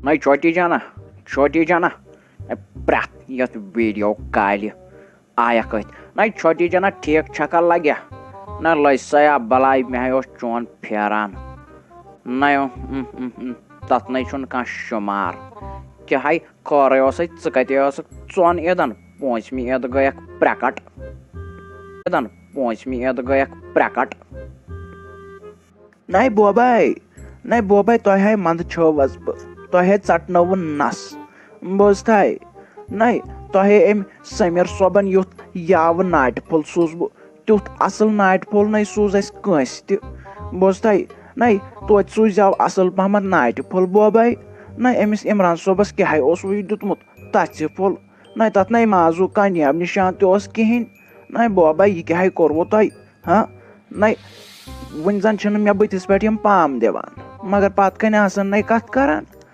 नहीं छोटी जाना प्रथ यथ वीडियो काल आया कत नहीं छोटी जाना ठीक छका लगे ना लैसा बलाई मे चोन फेरान नहीं तथ नहीं कह शुमार क्या हाई खर चोन ईदन पूंचमी ईद गई प्रकट प्रकट नहीं बोबाई तह मंद छवस बह चटनव नस बोज थाई नहीं तह अम समीर सोबन युथ याव नाट फुल सूज बह तुथ असल नाट फुल नहीं सूज अस कंस बोज थाई नहीं तो सूज जाव असल पहमत नाट फुल बोबाई नहीं अमिस इमरान सोबस क्या दुतमुत तथ फुल नहीं तथ नहीं माजू कामयाब निशान तोस कहें नहीं बोबाई यह क्या कोरवो तह हाँ नहीं वन जन मे बतिस पे पाम दिवान मगर पत कन नहीं कत करान